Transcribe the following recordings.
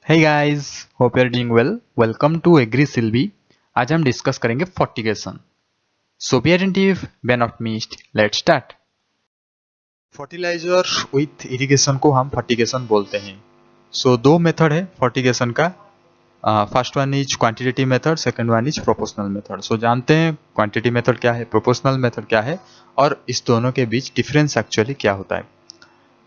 Hey guys, hope you are doing well. Welcome to Agri Silvi. आज हम discuss करेंगे fertigation. So be attentive, be not missed. Let's start. Fertiliser with irrigation को हम fertigation बोलते हैं. So दो method है फर्टिगेशन का. First one is quantitative method, second one is proportional method. So जानते हैं क्वांटिटी मेथड क्या है, प्रोपोर्शनल मेथड क्या है और इस दोनों के बीच डिफरेंस एक्चुअली क्या होता है.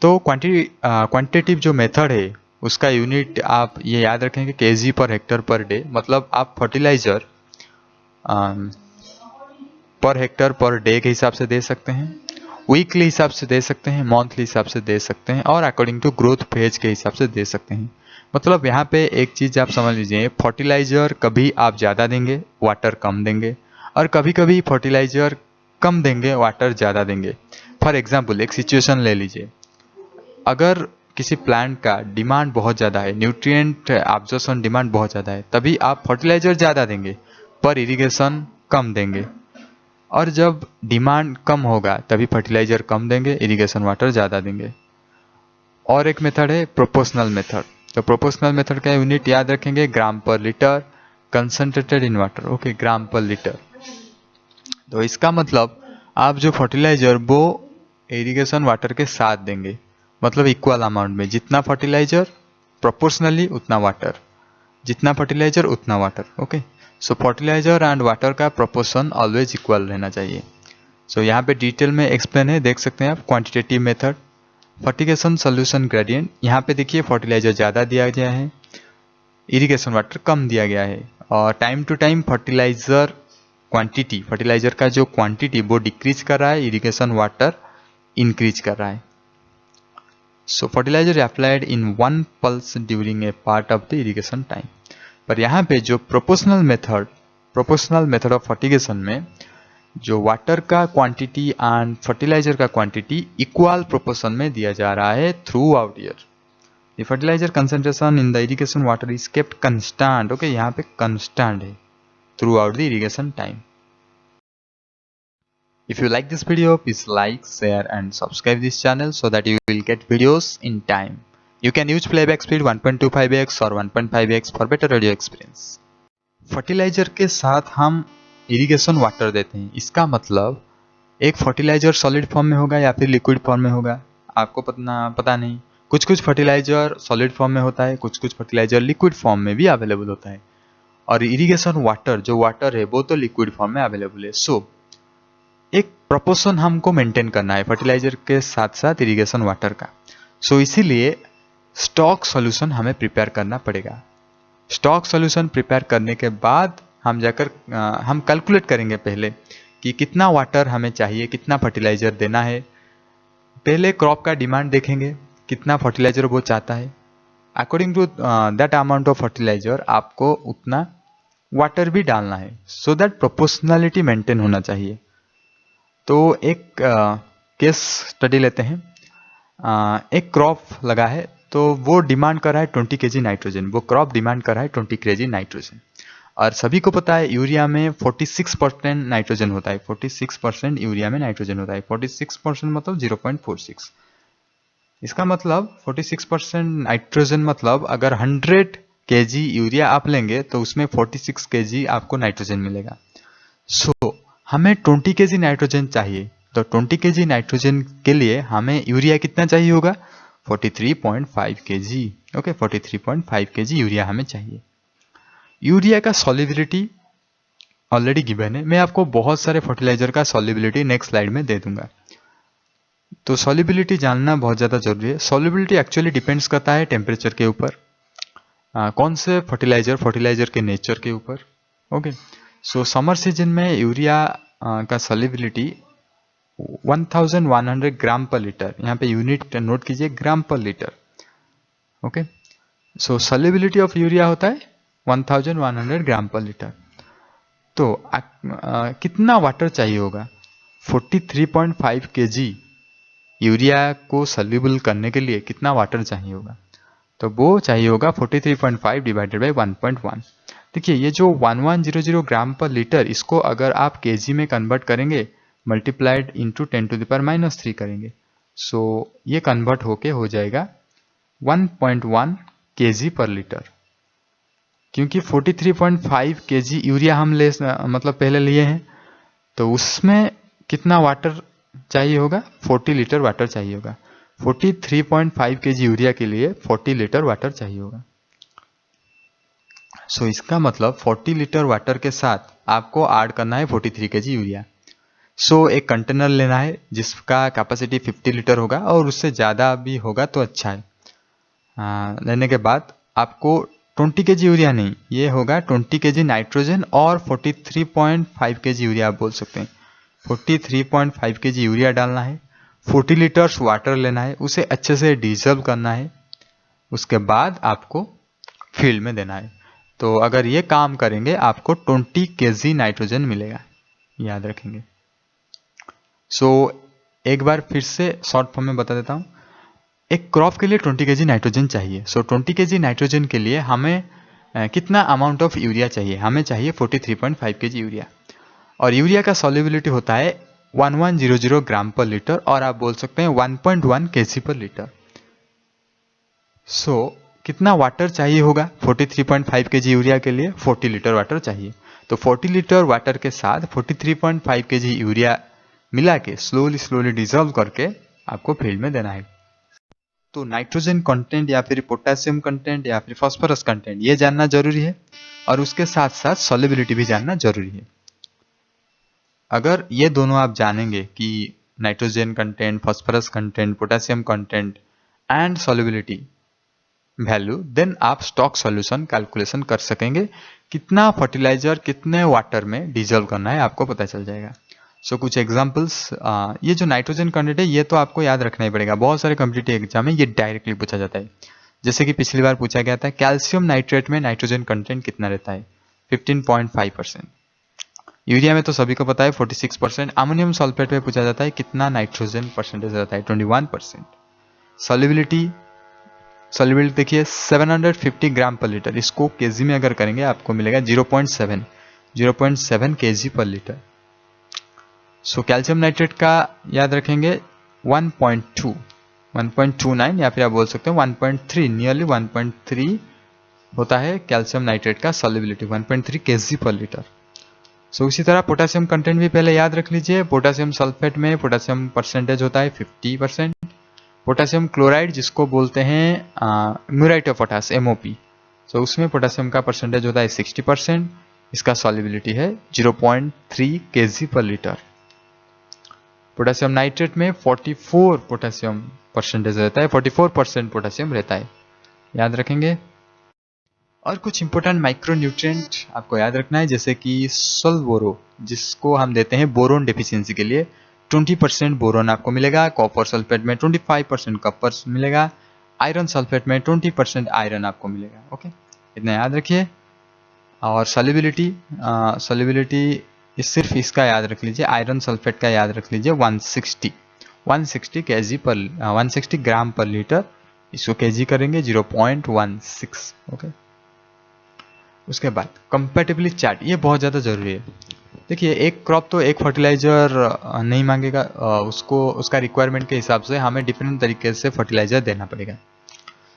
तो क्वांटिटेटिव जो मेथड है उसका यूनिट आप ये याद रखेंगे KG per hectare per day. मतलब आप fertiliser per hectare per day के हिसाब से दे सकते हैं, वीकली हिसाब से दे सकते हैं, मंथली हिसाब से दे सकते हैं और अकॉर्डिंग टू ग्रोथ फेज के हिसाब से दे सकते हैं. मतलब यहाँ पे एक चीज़ आप समझ लीजिए, फर्टिलाइजर कभी आप ज़्यादा देंगे वाटर कम देंगे और कभी कभी फर्टिलाइजर कम देंगे वाटर ज़्यादा देंगे. फॉर एग्जाम्पल एक सिचुएशन ले लीजिए, अगर किसी प्लांट का डिमांड बहुत ज़्यादा है, न्यूट्रिएंट एब्जॉर्प्शन डिमांड बहुत ज़्यादा है, तभी आप फर्टिलाइजर ज़्यादा देंगे पर इरिगेशन कम देंगे. और जब डिमांड कम होगा तभी फर्टिलाइजर कम देंगे, इरिगेशन वाटर ज़्यादा देंगे. और एक मेथड है प्रोपोर्शनल मेथड. तो प्रोपोर्शनल मेथड का यूनिट याद रखेंगे gram per litre, concentrated in water. Okay, gram per litre. तो इसका मतलब आप जो फर्टिलाइजर वो इरिगेशन वाटर के साथ देंगे, मतलब इक्वल अमाउंट में. जितना फर्टिलाइजर प्रोपोर्शनली उतना वाटर, जितना फर्टिलाइजर उतना water. Okay, so fertiliser and water का प्रोपोर्शन ऑलवेज इक्वल रहना चाहिए. सो यहाँ पे डिटेल में एक्सप्लेन है, देख सकते हैं आप. Quantitative method, fertigation solution gradient. यहाँ पे देखिए फर्टिलाइजर ज़्यादा दिया गया है, इरिगेशन वाटर कम दिया गया है. और time to time fertiliser quantity, fertiliser का जो क्वांटिटी वो डिक्रीज कर रहा है, इरिगेशन वाटर इंक्रीज कर रहा है. So fertilizer applied in one pulse during a part of the irrigation time. पर यहाँ पे जो प्रोपोर्शनल मेथड ऑफ फर्टिगेशन में जो वाटर का क्वांटिटी एंड फर्टिलाइजर का क्वांटिटी इक्वल प्रोपोर्शन में दिया जा रहा है throughout year. The fertiliser concentration in the irrigation water is kept constant. Okay, यहाँ पे कंस्टेंट है throughout the irrigation time. If you like this video, please like, share and subscribe this channel so that you will get videos in time. You can use playback speed 1.25x or 1.5x for better audio experience. Fertiliser के साथ हम irrigation water देते हैं. इसका मतलब एक fertiliser solid form में होगा या फिर लिक्विड फॉर्म में होगा, आपको पता नहीं. कुछ फर्टिलाइजर सॉलिड फॉर्म में होता है, कुछ फर्टिलाइजर लिक्विड फॉर्म में भी अवेलेबल होता है. और इरिगेशन वाटर जो वाटर है वो तो लिक्विड फॉर्म में अवेलेबल है. सो एक प्रोपोर्शन हमको मेंटेन करना है फर्टिलाइजर के साथ साथ इरिगेशन वाटर का. सो इसीलिए स्टॉक सॉल्यूशन हमें प्रिपेयर करना पड़ेगा. स्टॉक सॉल्यूशन प्रिपेयर करने के बाद हम जाकर हम कैलकुलेट करेंगे पहले कि कितना वाटर हमें चाहिए, कितना फर्टिलाइजर देना है. पहले क्रॉप का डिमांड देखेंगे, कितना फर्टिलाइजर वो चाहता है. According to that amount of fertiliser आपको उतना वाटर भी डालना है. सो दैट प्रोपोर्शनलिटी मेंटेन होना चाहिए. तो एक केस स्टडी लेते हैं. एक क्रॉप लगा है तो वो डिमांड कर रहा है 20 kg नाइट्रोजन. वो क्रॉप डिमांड कर रहा है 20 kg नाइट्रोजन. और सभी को पता है यूरिया में 46% नाइट्रोजन होता है. 46% यूरिया में नाइट्रोजन होता है. 46% मतलब 0.46. इसका मतलब 46% नाइट्रोजन मतलब अगर 100 kg यूरिया आप लेंगे तो उसमें 46 kg आपको नाइट्रोजन मिलेगा. सो हमें 20 kg नाइट्रोजन चाहिए. तो 20 kg नाइट्रोजन के लिए हमें यूरिया कितना चाहिए होगा? 43.5 kg. ओके, 43.5 kg यूरिया हमें चाहिए. यूरिया का सॉल्युबिलिटी ऑलरेडी गिवन है. मैं आपको बहुत सारे फर्टिलाइजर का सॉल्युबिलिटी नेक्स्ट स्लाइड में दे दूंगा. तो सॉल्युबिलिटी जानना बहुत ज़्यादा जरूरी है. सॉल्युबिलिटी एक्चुअली डिपेंड्स करता है टेम्परेचर के ऊपर, कौन से फर्टिलाइजर के नेचर के ऊपर. ओके, सो समर सीजन में यूरिया का सॉल्युबिलिटी 1100 ग्राम पर लीटर. यहाँ पे यूनिट नोट कीजिए, ग्राम per litre. Okay, so solubility of urea होता है 1100 ग्राम पर लीटर. तो कितना वाटर चाहिए होगा? 43.5 kg यूरिया को सॉल्युबल करने के लिए कितना वाटर चाहिए होगा? तो वो चाहिए होगा 43.5 डिवाइडेड बाई 1.1. देखिए ये जो 1100 ग्राम पर लीटर, इसको अगर आप केजी में कन्वर्ट करेंगे मल्टीप्लाइड इंटू 10⁻³ करेंगे. सो ये कन्वर्ट होके हो जाएगा 1.1 केजी पर लीटर, क्योंकि 43.5 केजी यूरिया हम मतलब पहले लिए हैं, तो उसमें कितना वाटर चाहिए होगा? 40 लीटर वाटर चाहिए होगा। 43.5 केजी यूरिया के लिए 40 लीटर वाटर चाहिए होगा। सो इसका मतलब 40 लीटर वाटर के साथ आपको ऐड करना है 43 केजी यूरिया। सो एक कंटेनर लेना है जिसका कैपेसिटी 50 लीटर होगा, और उससे ज़्यादा भी होगा तो अच्छा है। लेने के बाद आपको 20 केजी यूरिया नहीं, ये होगा 20 केजी नाइट्रोजन और 43.5 केजी यूरिया आप बोल सकते हैं। 43.5 केजी यूरिया डालना है, 40 लीटर्स वाटर लेना है, उसे अच्छे से डिजोल्व करना है, उसके बाद आपको फील्ड में देना है। तो अगर ये काम करेंगे आपको 20 केजी नाइट्रोजन मिलेगा, याद रखेंगे। सो एक बार फिर से शॉर्ट फॉर्म में बता देता हूँ। एक क्रॉप के लिए 20 केजी नाइट्रोजन चाहिए। सो 20 केजी नाइट्रोजन के लिए हमें कितना अमाउंट ऑफ यूरिया चाहिए? हमें चाहिए 43.5 केजी यूरिया, और यूरिया का सॉल्युबिलिटी होता है 1100 ग्राम पर लीटर, और आप बोल सकते हैं 1.1 केजी पर लीटर। सो कितना वाटर चाहिए होगा 43.5 केजी यूरिया के लिए? 40 लीटर वाटर चाहिए। तो 40 लीटर वाटर के साथ 43.5 केजी यूरिया मिला के स्लोली डिजोल्व करके आपको फील्ड में देना है। तो नाइट्रोजन कंटेंट या फिर पोटेशियम कंटेंट या फिर फास्फोरस कंटेंट ये जानना जरूरी है, और उसके साथ साथ सॉल्युबिलिटी भी जानना जरूरी है। अगर ये दोनों आप जानेंगे कि nitrogen content, phosphorus content, potassium content and solubility value, then आप स्टॉक सॉल्यूशन कैलकुलेशन कर सकेंगे। कितना फर्टिलाइजर कितने वाटर में डिजोल्व करना है आपको पता चल जाएगा। सो कुछ एग्जांपल्स, ये जो नाइट्रोजन कंटेंट है ये तो आपको याद रखना ही पड़ेगा, बहुत सारे कॉम्पिटिटिव एग्जाम में ये डायरेक्टली पूछा जाता है। जैसे कि पिछली बार पूछा गया था, कैल्शियम नाइट्रेट में नाइट्रोजन कंटेंट कितना रहता है? 15.5%। यूरिया में तो सभी को पता है 46%। अमोनियम सल्फेट में पूछा जाता है कितना नाइट्रोजन परसेंटेज रहता है? 21%। सॉल्युबिलिटी देखिए 750 ग्राम पर लीटर, इसको केजी में अगर करेंगे आपको मिलेगा 0.7 केजी पर लीटर। सो कैल्शियम नाइट्रेट का याद रखेंगे 1.29 या फिर आप बोल सकते हैं 1.3, नियरली 1.3 होता है कैल्शियम नाइट्रेट का सॉल्युबिलिटी, 1.3 केजी पर लीटर। सो इसी तरह पोटेशियम कंटेंट भी पहले याद रख लीजिए। पोटेशियम सल्फेट में पोटेशियम परसेंटेज होता है 50%। पोटेशियम क्लोराइड जिसको बोलते हैं म्यूराइट ऑफ पोटास, MOP, सो उसमें पोटेशियम का परसेंटेज होता है 60%। इसका सॉल्युबिलिटी है 0.3 केजी पर लीटर। पोटेशियम नाइट्रेट में 44 पोटेशियम परसेंटेज रहता है, 44% पोटेशियम रहता है, याद रखेंगे। और कुछ इंपॉर्टेंट माइक्रोन्यूट्रिएंट आपको याद रखना है, जैसे कि सल्फोरो जिसको हम देते हैं बोरोन डेफिशिएंसी के लिए, 20% बोरोन आपको मिलेगा। कॉपर सल्फेट में 25% कॉपर मिलेगा। आयरन सल्फेट में 20% आयरन आपको मिलेगा। ओके, इतना याद रखिए। और सॉल्युबिलिटी सिर्फ इसका याद रख लीजिए, आयरन सल्फेट का याद रख लीजिए 160 ग्राम पर लीटर। इसको केजी करेंगे 0.16। ओके, उसके बाद कंपैटिबिलिटी चार्ट, ये बहुत ज़्यादा ज़रूरी है। देखिए एक क्रॉप तो एक फर्टिलाइज़र नहीं मांगेगा, उसको उसका रिक्वायरमेंट के हिसाब से हमें डिफरेंट तरीके से फर्टिलाइज़र देना पड़ेगा।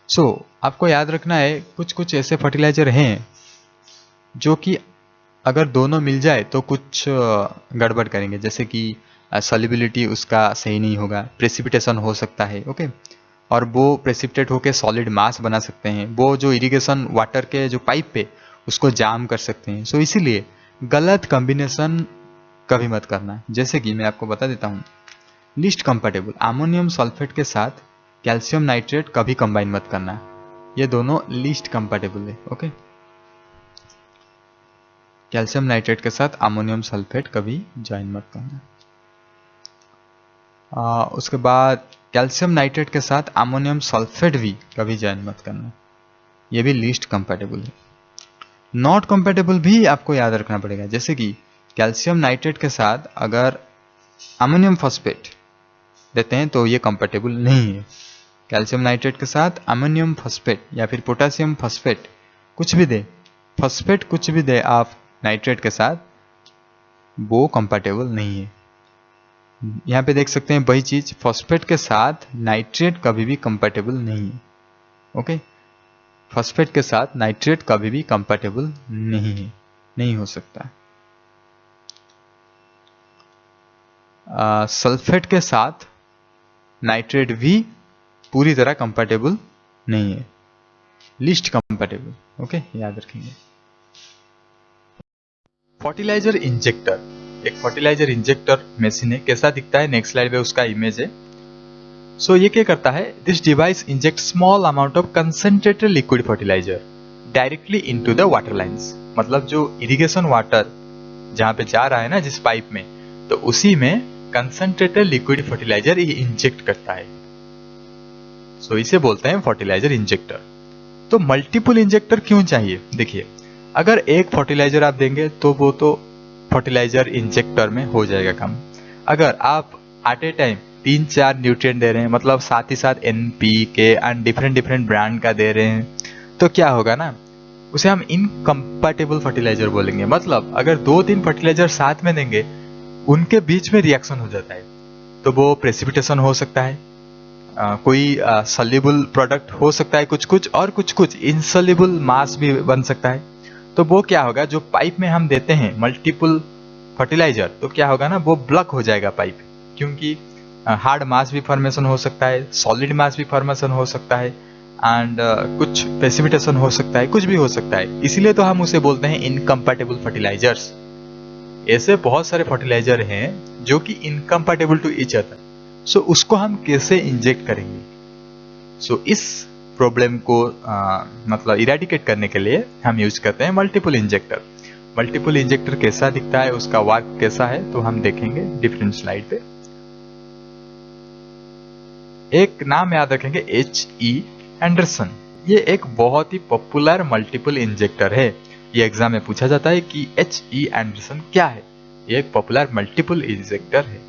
सो आपको याद रखना है कुछ ऐसे फर्टिलाइज़र हैं जो कि अगर दोनों मिल जाए तो कुछ गड़बड़ करेंगे, जैसे कि सॉल्युबिलिटी उसका सही नहीं होगा, प्रेसिपिटेशन हो सकता है। ओके, और वो प्रेसिपिटेट होकर सॉलिड मास बना सकते हैं, वो जो इरिगेशन वाटर के जो पाइप पे उसको जाम कर सकते हैं। सो इसीलिए गलत कॉम्बिनेशन कभी मत करना। जैसे कि मैं आपको बता देता हूँ, लीस्ट कंपैटिबल अमोनियम सल्फेट के साथ कैल्शियम नाइट्रेट कभी कंबाइन मत करना, ये दोनों लीस्ट कंपैटिबल है। ओके, कैल्शियम नाइट्रेट के साथ अमोनियम सल्फेट कभी ज्वाइन मत करना। उसके बाद कैल्शियम नाइट्रेट के साथ अमोनियम सल्फेट भी कभी ज्वाइन मत करना, ये भी लीस्ट कंपैटिबल है। नॉट कंपैटिबल भी आपको याद रखना पड़ेगा, जैसे कि कैल्शियम नाइट्रेट के साथ अगर अमोनियम फॉस्फेट देते हैं तो ये कंपैटिबल नहीं है। कैल्शियम नाइट्रेट के साथ अमोनियम फॉस्फेट या फिर पोटेशियम फॉस्फेट कुछ भी दे, फॉस्फेट कुछ भी दे आप नाइट्रेट के साथ, वो कंपैटिबल नहीं है। यहाँ पे देख सकते हैं वही चीज, फॉस्फेट के साथ नाइट्रेट कभी भी कंपैटिबल नहीं है। ओके, फॉस्फेट के साथ नाइट्रेट कभी भी कंपैटिबल नहीं हो सकता। सल्फेट के साथ नाइट्रेट भी पूरी तरह कंपैटिबल नहीं है, लीस्ट कंपैटिबल। ओके, याद रखेंगे। फर्टिलाइजर इंजेक्टर, एक फर्टिलाइजर इंजेक्टर मशीन है। कैसा दिखता है, नेक्स्ट स्लाइड में उसका इमेज है। सो ये क्या करता है, this device inject small amount of concentrated liquid fertiliser directly into the water lines. मतलब जो इरिगेशन वाटर जहां पे जा रहा है ना जिस पाइप में, तो उसी में कंसंट्रेटेड लिक्विड फर्टिलाइजर ये इंजेक्ट करता है। सो इसे बोलते हैं फर्टिलाइजर इंजेक्टर। तो मल्टीपल इंजेक्टर क्यों चाहिए? देखिए, अगर एक फर्टिलाइजर आप देंगे तो वो तो फर्टिलाइजर इंजेक्टर में हो जाएगा काम। अगर आप एट ए टाइम 3-4 न्यूट्रिएंट दे रहे हैं, मतलब साथ ही साथ NPK एंड डिफरेंट ब्रांड का दे रहे हैं, तो क्या होगा ना, उसे हम इनकम्पैटिबल फर्टिलाइजर बोलेंगे। मतलब अगर 2-3 फर्टिलाइजर साथ में देंगे, उनके बीच में रिएक्शन हो जाता है, तो वो प्रेसिपिटेशन हो सकता है, कोई सॉल्युबल प्रोडक्ट हो सकता है कुछ और कुछ इनसॉल्युबल मास भी बन सकता है। तो वो क्या होगा, जो पाइप में हम देते हैं मल्टीपल फर्टिलाइजर, तो क्या होगा ना, वो ब्लॉक हो जाएगा पाइप, क्योंकि हार्ड मास भी फॉर्मेशन हो सकता है, सॉलिड मास भी फॉर्मेशन हो सकता है, एंड कुछ प्रेसिपिटेशन हो सकता है, कुछ भी हो सकता है। इसीलिए तो हम उसे बोलते हैं इनकम्पैटिबल फर्टिलाइजर्स। ऐसे बहुत सारे फर्टिलाइजर हैं जो कि इनकम्पैटिबल टू ईच अदर। सो उसको हम कैसे इंजेक्ट करेंगे? सो इस प्रॉब्लम को मतलब इरेडिकेट करने के लिए हम यूज करते हैं मल्टीपल इंजेक्टर। मल्टीपल इंजेक्टर कैसा दिखता है, उसका वर्क कैसा है, तो हम देखेंगे डिफरेंट स्लाइड पे। एक नाम याद रखेंगे, H.E. एंडरसन। ये एक बहुत ही पॉपुलर मल्टीपल इंजेक्टर है। ये एग्जाम में पूछा जाता है कि H.E. एंडरसन क्या है। ये एक पॉपुलर मल्टीपल इंजेक्टर है।